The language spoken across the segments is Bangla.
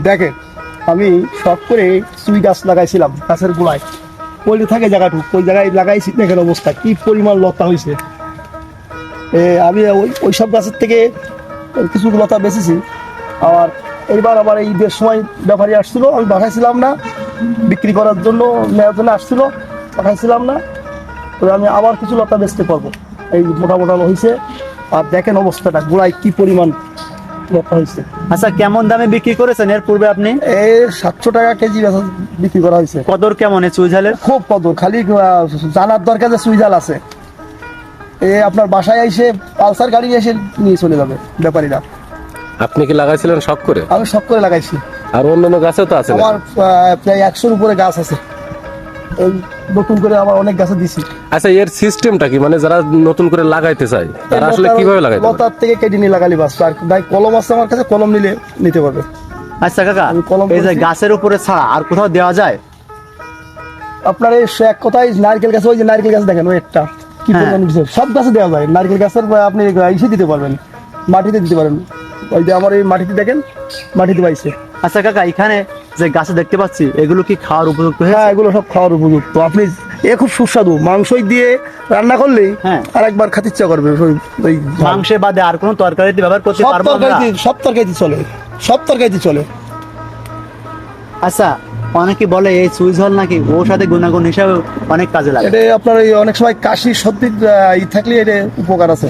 দেখেন, আমি শখ করে চুই গাছ লাগাইছিলাম গাছের গোড়ায়, পল্লি থাকে জায়গাটুকু, ওই জায়গায় লাগাইছি। দেখেন অবস্থা কি পরিমাণ লতা হয়েছে। আমি ওই সব গাছের থেকে কিছু লতা বেঁচেছি। আর এইবার আবার এই ঈদের সময় ব্যাপারী আসছিল, আমি পাঠাইছিলাম না, বিক্রি করার জন্য নেওয়ার জন্য আসছিল, পাঠাইছিলাম না। তো আমি আবার কিছু লতা বেচতে পারবো। এই মোটা মোটা হয়েছে। আর দেখেন অবস্থাটা, গোড়ায় কি পরিমাণ লতা হয়েছে। আচ্ছা, কেমন দামে বিক্রি করেছেন এর পূর্বে আপনি? এই 700 টাকা কেজি বিক্রি করা হয়েছে। কদর কেমন এই চুই ঝালের? খুব কদর, খালি জানার দরকার যে সুইজাল আছে। আপনার বাসায় এসে পালসার গাড়ি এসে নিয়ে চলে যাবে ব্যাপারীরা। আপনি কি লাগাইছিলেন শখ করে? আমি শখ করে লাগাইছি। আর অন্যান্য গাছও তো আছে? আমার প্রায় 100-র উপরে গাছ আছে। এই নতুন করে আবার অনেক গাছে দিছি। আচ্ছা, এর সিস্টেমটা কি? মানে যারা নতুন করে লাগাইতে চায় তারা আসলে কিভাবে লাগাইতে পারে? লতার থেকে কেটে নিয়ে লাগালি বাস। আর ভাই কলম আছে আমার কাছে, কলম নিলে নিতে পারবে। আচ্ছা কাকা, কলম এই যে করেছি। গাছের উপরে ছাড়া আর কোথাও দেওয়া যায়? আপনার এই এক কথায় নারকেল গাছ, ওই যে নারকেল গাছ দেখেন, ওই একটা কি হ্যাঁ। পরিমাণ উঠেছে। সব গাছে দেওয়া যায়। নারকেল গাছের আপনি ইসে দিতে পারবেন, মাটিতে দিতে পারেন। ওই যে আমার এই মাটিতে দেখেন, মাটিতে পাইছে। আচ্ছা কাকা, এখানে যে গাছে দেখতে পাচ্ছি এগুলো কি খাওয়ার উপযুক্ত? হ্যাঁ, এগুলো সব খাওয়ার উপযুক্ত। আপনি খুব সুস্বাদু, মাংসই দিয়ে রান্না করলেই হ্যাঁ। আর একবার খেতে ইচ্ছা করবে। ওই মাংসে বাদে আর কোনো তরকারিতে ব্যবহার করতে সব পারবো আমরা? সব তরকারিতে চলে, সব তরকারিতে চলে। আচ্ছা, অনেকে বলে এই চুই ঝাল নাকি ঔষধি গুণাগুণ হিসাবে অনেক কাজে লাগে। এটা আপনার এই অনেক সময় কাশি সর্দির থাকলে এটা উপকার আছে।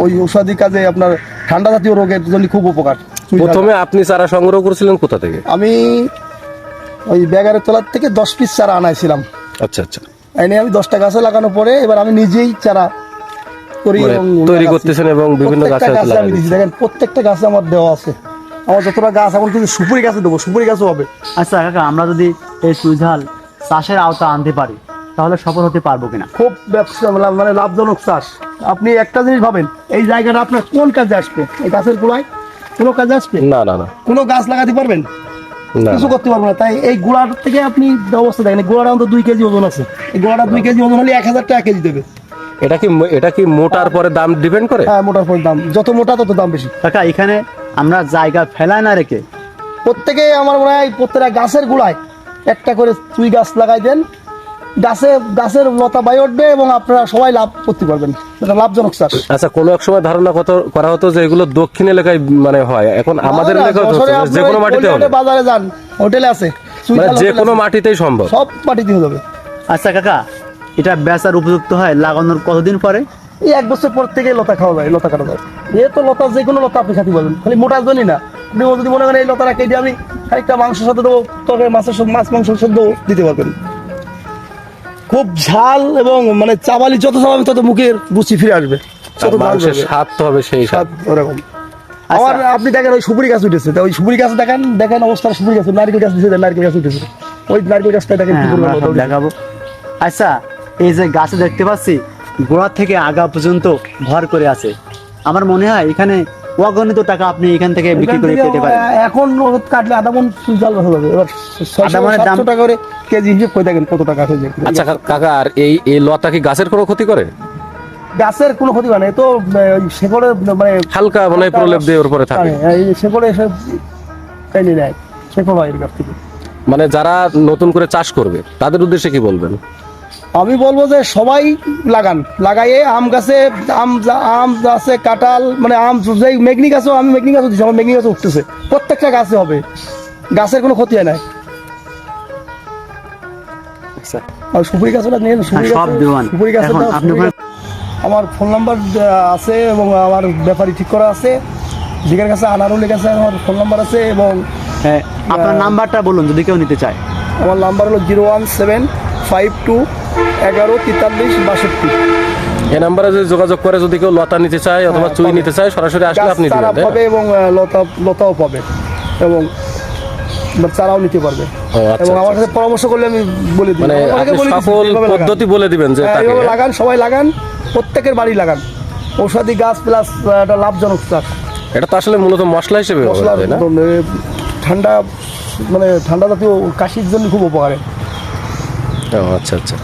ওই ঔষধি কাজে আপনার ঠান্ডা জাতীয় রোগের জন্য খুব উপকার। প্রথমে আপনি চারা সংগ্রহ করেছিলেন কোথা থেকে? আমি ওই ব্যাগারের তলার থেকে 10 পিস চারা আনাইছিলাম। আচ্ছা আচ্ছা, এনে আমি 10টা গাছে লাগানোর পরে এবার আমি নিজেই চারা করি মানে এবং তৈরি লাগাচ্ছি। করতেছেন এবং বিভিন্ন প্রত্যেকটা গাছে গাছে আমি দিচ্ছি। দেখেন প্রত্যেকটা গাছে আমার দেওয়া আছে। আমার যতটা গাছ এখন কিন্তু সুপুরি গাছে দেবো, সুপুরি গাছও হবে। আচ্ছা কাকা, আমরা যদি এই চুই ঝাল চাষের আওতা আনতে পারি তাহলে সফল হতে পারবো কিনা? খুব ব্যবসা মানে লাভজনক চাষ। আপনি একটা জিনিস ভাবেন, এই জায়গাটা আপনার কোন কাজে আসবে? এই গাছের গোড়ায় কোনো কাজে আসবে? না না না কোনো গাছ লাগাতে পারবেন? না, কিছু করতে পারবো না। তাই এই গোড়ার থেকে আপনি অবস্থা দেখেন, এই গোড়াটা অন্তত 2 কেজি ওজন আছে। এই গোড়াটা 2 কেজি ওজন হলে 1000 টাকা কেজি দেবে। এটা কি মোটার পরে দাম ডিপেন্ড করে? হ্যাঁ, মোটার পর দাম, যত মোটা তত দাম বেশি। কাকা, এখানে আমরা জায়গা ফেলায় না রেখে প্রত্যেকে আমার মনে হয় প্রত্যেকটা গাছের গোড়ায় একটা করে চুই গাছ লাগাই দেন, গাছের লতা বাই উঠবে এবং আপনারা সবাই লাভ করতে পারবেন। এটা লাভজনক চাষ। আচ্ছা, কোনো এক সময় ধারণা করা হতো যে এগুলো দক্ষিণ এলাকায় মানে হয়, এখন আমাদের এলাকায় যে কোনো মাটিতে হবে? বাজারে যান, হোটেলে আছে, চুই মানে ঝাল যে হোটেল কোনো আছে। মাটিতেই সম্ভব? সব মাটিতে হয়ে যাবে। আচ্ছা কাকা, এটা বেচার উপযুক্ত হয় লাগানোর কতদিন পরে? এই 1 বছর পর থেকে লতা খাওয়া যায়, লতা কাটা যায়। তো লতা, যে কোনো লতা আপনি খাতে পারবেন, খালি মোটার জন্যই না। আপনি যদি মনে করেন এই লতাটা কেটে আমি খানিকটা মাংসের সাথে দেবো, তরকারি মাছ মাংসের সাথে দিতে পারবেন। খুব ঝাল এবং মানে চাবালি যত চাবালি তত মুখের রুচি ফিরে আসবে। আর মাংসের স্বাদ তো হবে সেই স্বাদ। ওরকম আমার আপনি দেখেন ওই সুপুরি গাছ উঠেছে, ওই সুপুরি গাছ দেখেন অবস্থা। সুপুরি গাছ, নারকেল গাছ দিয়েছে, নারকেল গাছ উঠেছে। ওই নারকেল গাছটা দেখেন কি হ্যাঁ, পরিমাণ আমরা লতা সব উঠেছে। দেখাবো। আচ্ছা, এই যে গাছে দেখতে পাচ্ছি গোড়া থেকে আগা পর্যন্ত ভর করে আছে, আমার মনে হয় এখানে অগণিত টাকা আপনি এখান থেকে বিক্রি করে এখান থেকে পেতে পারেন। এখন কাটলে আধা মন জাল রাখা যাবে। এবার আধা মনের দাম 700 টাকা করে কেজি হিসেবে করে দেখেন কত টাকা হয়ে যায়। আচ্ছা কাকা, আর এই লতা কি গাছের কোনো ক্ষতি করে? গাছের কোনো ক্ষতি হয় না। এ তো ওই শেকড়ে মানে হালকা মানে প্রলেপ দিয়ে ওর পরে থাকে। এই শেকড়ে এসে টেনে নেয়, শেকড় হয় এর গাছ থেকে। মানে যারা নতুন করে চাষ করবে তাদের উদ্দেশ্যে কি বলবেন? আমি বলবো যে সবাই লাগাইয়ে আম গাছে, আম গাছে কাঁঠাল, মানে আম যেই মেঘনি গাছও, আমি মেঘনি গাছও দিচ্ছি, আমার মেঘনি গাছও উঠতেছে। প্রত্যেকটা গাছে হবে, গাছের কোনো ক্ষতি হয় না। আচ্ছা, আর সুপুরি গাছটা নিয়ে সব দেওয়ান। সুপুরি গাছের এখন আপনি ওখানে- আমার ফোন নাম্বার আছে এবং আমার ব্যাপারী ঠিক করা আছে। দিকের কাছে আনারুলের কাছে আমার ফোন নাম্বার আছে এবং হ্যাঁ, আপনার নাম্বারটা বলুন যদি কেউ নিতে চায়। আমার নাম্বার হলো 01752114362। এই নাম্বারে যদি যোগাযোগ করে যদি কেউ লতা নিতে চায় অথবা চুই নিতে চায়, সরাসরি আসলে আপনি চারা দিবেন, তাই না? পাবে এবং লতাও পাবে এবং চারাও নিতে পারবে। আচ্ছা, এবং আমার আচ্ছা। সাথে পরামর্শ করলে আমি বলে দিই। মানে আপনি সকল পদ্ধতি বলে দিবেন যে তাকে লাগান, সবাই লাগান, প্রত্যেকের বাড়ি লাগান। ঔষধি গাছ প্লাস একটা লাভজনক চাষ। এটা তো আসলে মূলত মশলা হিসেবে ব্যবহার মশলার হয়, তাই না? ঠান্ডা, মানে ঠান্ডা জাতীয় কাশির জন্য খুব উপকারে। ও আচ্ছা আচ্ছা।